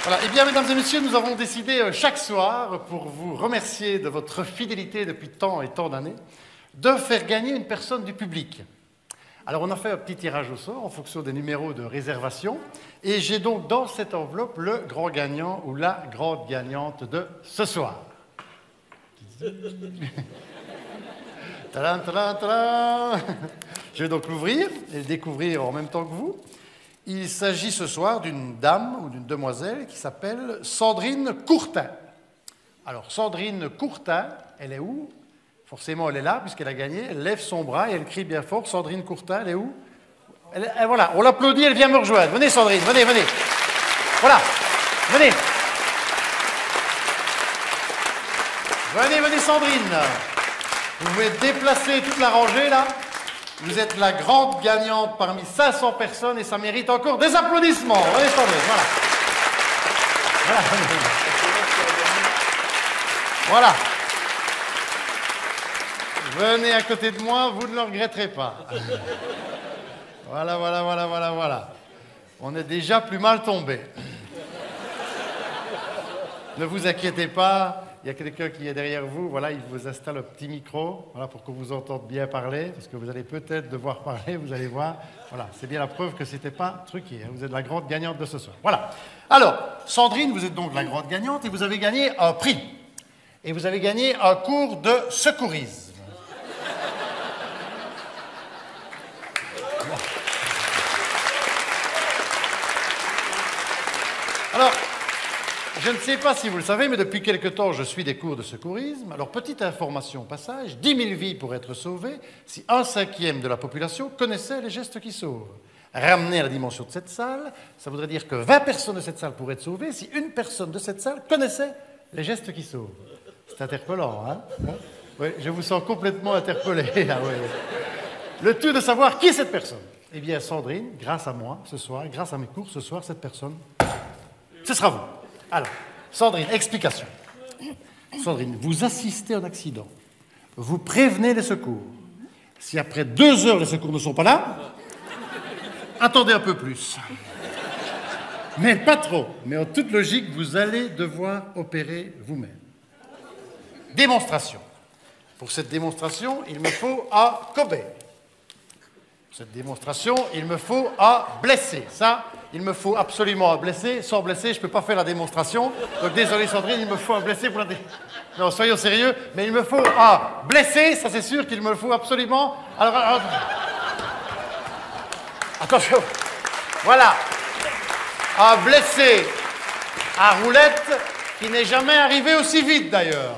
Voilà. Eh bien, mesdames et messieurs, nous avons décidé chaque soir, pour vous remercier de votre fidélité depuis tant et tant d'années, de faire gagner une personne du public. Alors, on a fait un petit tirage au sort en fonction des numéros de réservation. Et j'ai donc dans cette enveloppe le grand gagnant ou la grande gagnante de ce soir. Tadam, tadam, tadam. Je vais donc l'ouvrir et le découvrir en même temps que vous. Il s'agit ce soir d'une dame ou d'une demoiselle qui s'appelle Sandrine Courtin. Alors, Sandrine Courtin, elle est où? Forcément, elle est là, puisqu'elle a gagné. Elle lève son bras et elle crie bien fort. Sandrine Courtin, elle est où? Voilà, on l'applaudit, elle vient me rejoindre. Venez, Sandrine, venez, venez. Voilà, venez. Venez, venez, Sandrine. Vous pouvez déplacer toute la rangée, là. Vous êtes la grande gagnante parmi 500 personnes et ça mérite encore des applaudissements. Venez, Sandrine, voilà. Voilà. Venez à côté de moi, vous ne le regretterez pas. Voilà, voilà, voilà, voilà, voilà. On est déjà plus mal tombé. Ne vous inquiétez pas. Il y a quelqu'un qui est derrière vous, voilà, il vous installe un petit micro, voilà, pour que vous entendiez bien parler, parce que vous allez peut-être devoir parler, vous allez voir. Voilà, c'est bien la preuve que ce n'était pas truqué, hein, vous êtes la grande gagnante de ce soir. Voilà. Alors, Sandrine, vous êtes donc la grande gagnante et vous avez gagné un prix. Et vous avez gagné un cours de secourisme. Alors, je ne sais pas si vous le savez, mais depuis quelque temps, je suis des cours de secourisme. Alors, petite information au passage, 10 000 vies pourraient être sauvées si 1/5 de la population connaissait les gestes qui sauvent. Ramener à la dimension de cette salle, ça voudrait dire que 20 personnes de cette salle pourraient être sauvées si une personne de cette salle connaissait les gestes qui sauvent. C'est interpellant, hein? Oui, je vous sens complètement interpellé, là, oui. Le tout de savoir qui est cette personne. Eh bien, Sandrine, grâce à moi, ce soir, grâce à mes cours, ce soir, cette personne, ce sera vous. Alors, Sandrine, explication. Sandrine, vous assistez à un accident. Vous prévenez les secours. Si après 2 heures, les secours ne sont pas là, attendez un peu plus. Mais pas trop. Mais en toute logique, vous allez devoir opérer vous-même. Démonstration. Pour cette démonstration, il me faut un Kobe. Pour cette démonstration, il me faut un blessé. Ça, il me faut absolument un blessé. Sans blessé, je ne peux pas faire la démonstration. Donc désolé Sandrine, il me faut un blessé pour la démonstration. Non, soyons sérieux, mais il me faut un blessé, ça c'est sûr qu'il me le faut absolument. Alors, attention. Voilà. Un blessé à roulette qui n'est jamais arrivé aussi vite d'ailleurs.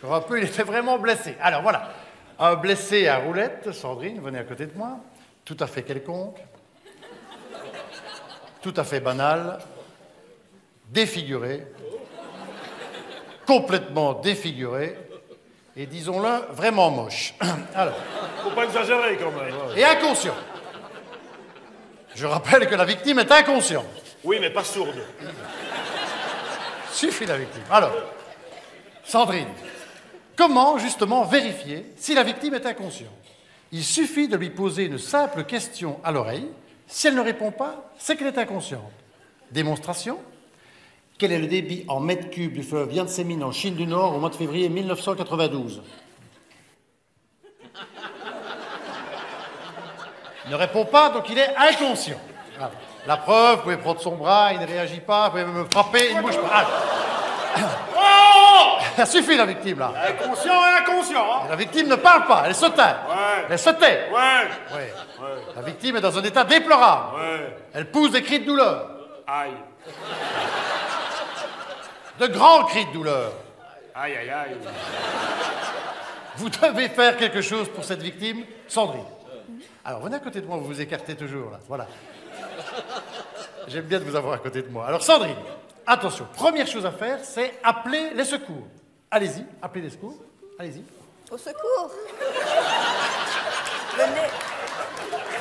Un peu, il était vraiment blessé. Alors voilà. Un blessé à roulette, Sandrine, venez à côté de moi. Tout à fait quelconque. Tout à fait banal, défiguré, complètement défiguré, et disons-le, vraiment moche. Alors. Faut pas exagérer quand même. Et inconscient. Je rappelle que la victime est inconsciente. Oui, mais pas sourde. Suffit la victime. Alors, Sandrine, comment justement vérifier si la victime est inconsciente? Il suffit de lui poser une simple question à l'oreille. Si elle ne répond pas, c'est qu'elle est inconsciente. Démonstration. Quel est le débit en mètres cubes du fleuve Yangtze en Chine du Nord au mois de février 1992? Il ne répond pas, donc il est inconscient. Voilà. La preuve, vous pouvez prendre son bras, il ne réagit pas, vous pouvez me frapper, il ne bouge pas. Oh! Ça suffit la victime là. Inconscient et inconscient, hein? La victime ne parle pas, elle se tait. Ouais. Elle se tait. Ouais. Ouais. La victime est dans un état déplorable. Ouais. Elle pousse des cris de douleur. Aïe. De grands cris de douleur. Aïe, aïe, aïe. Vous devez faire quelque chose pour cette victime, Sandrine. Alors, venez à côté de moi, vous vous écartez toujours, là. Voilà. J'aime bien de vous avoir à côté de moi. Alors, Sandrine, attention, première chose à faire, c'est appeler les secours. Allez-y, appelez les secours. Allez-y. Au secours. Venez.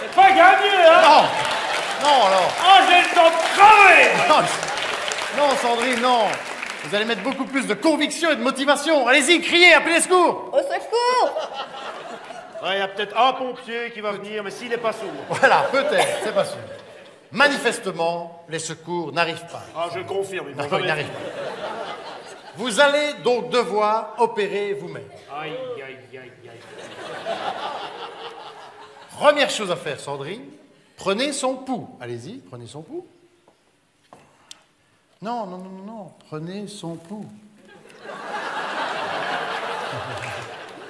C'est pas gagné, hein? Non. Non, alors. Oh, j'ai le temps de crever! Non, Sandrine, non. Vous allez mettre beaucoup plus de conviction et de motivation. Allez-y, criez, appelez les secours. Au secours. Il y a peut-être un pompier qui va venir, mais s'il n'est pas sourd. Voilà, peut-être, c'est pas sûr. Manifestement, les secours n'arrivent pas. Ah, je confirme, ils Non, vont ils jamais n'arrivent pas. Vous allez donc devoir opérer vous-même. Aïe, aïe, aïe, aïe. Première chose à faire, Sandrine, prenez son pouls. Allez-y, prenez son pouls. Non, non, non, non, non, prenez son pouls.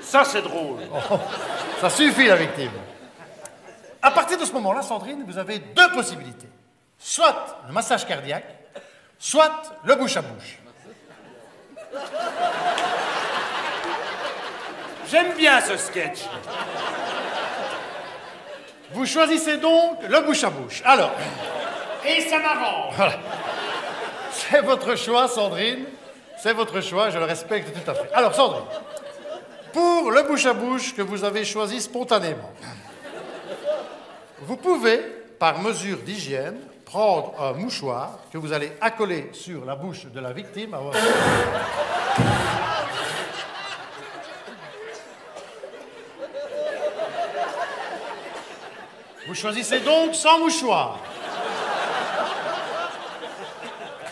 Ça, c'est drôle. Oh, ça suffit, la victime. À partir de ce moment-là, Sandrine, vous avez deux possibilités. Soit un massage cardiaque, soit le bouche à bouche. J'aime bien ce sketch. Vous choisissez donc le bouche à bouche. Alors, Et ça m'arrange. voilà. C'est votre choix, Sandrine. C'est votre choix, je le respecte tout à fait. Alors, Sandrine, pour le bouche à bouche que vous avez choisi spontanément, vous pouvez, par mesure d'hygiène, prendre un mouchoir que vous allez accoler sur la bouche de la victime. Vous choisissez donc sans mouchoir.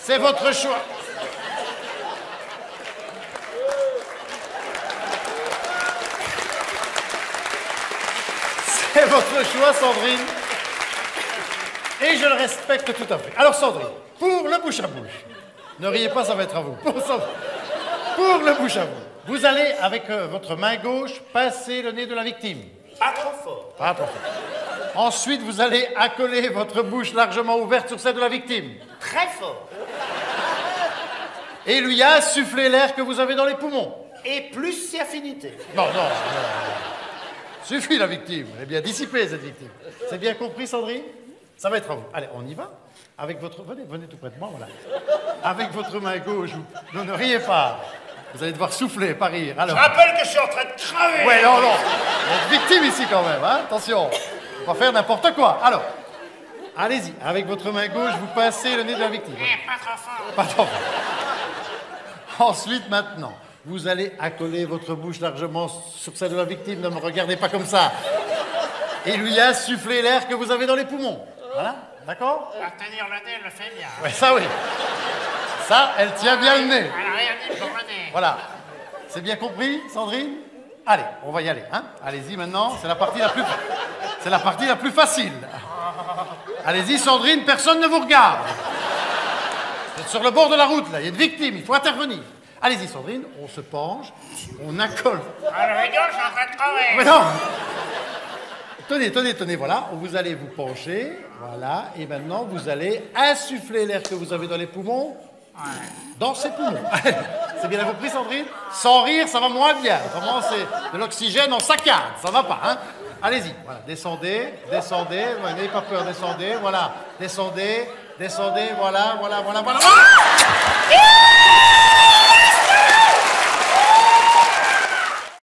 C'est votre choix. C'est votre choix, Sandrine. Et je le respecte tout à fait. Alors, Sandrine, pour le bouche à bouche, ne riez pas, ça va être à vous. Pour le bouche à bouche, vous allez, avec votre main gauche, passer le nez de la victime. Pas trop fort. Pas trop fort. Ensuite, vous allez accoler votre bouche largement ouverte sur celle de la victime. Très fort. Et lui insuffler l'air que vous avez dans les poumons. Et plus si affinité. Non, non, non. Suffit, la victime. Elle est bien dissipée, cette victime. C'est bien compris, Sandrine? Ça va être à vous. Allez, on y va. Avec votre... Venez tout près de moi, voilà. Avec votre main gauche, non, ne riez pas. Vous allez devoir souffler, pas rire. Alors... Je rappelle que je suis en train de crever. Ouais, non, non. Il y a une victime ici, quand même, hein. Attention. On va faire n'importe quoi. Alors, allez-y. Avec votre main gauche, vous passez le nez de la victime. Pas trop fort. Pas trop fort. Ensuite, maintenant, vous allez accoler votre bouche largement sur celle de la victime. Ne me regardez pas comme ça. Et lui insuffler l'air que vous avez dans les poumons. Voilà, d'accord? Tenir le nez, elle le fait bien. Ouais, ça oui. Ça, elle tient bien le nez. Elle a rien dit pour le nez. Voilà. C'est bien compris, Sandrine? Allez, on va y aller, hein? Allez-y maintenant, c'est la partie la plus... C'est la partie la plus facile. Allez-y, Sandrine, personne ne vous regarde. Vous êtes sur le bord de la route, là, il y a une victime, il faut intervenir. Allez-y, Sandrine, on se penche, on accole. Ah, le rigole, je suis en train de crever. Mais non! Tenez, voilà, vous allez vous pencher, voilà, et maintenant vous allez insuffler l'air que vous avez dans les poumons, dans ces poumons. C'est bien compris, Sandrine? Sans rire, ça va moins bien. Autrement, c'est de l'oxygène en saccade, ça va pas, hein? Allez-y, voilà, descendez, n'ayez pas peur, descendez, voilà, descendez, voilà.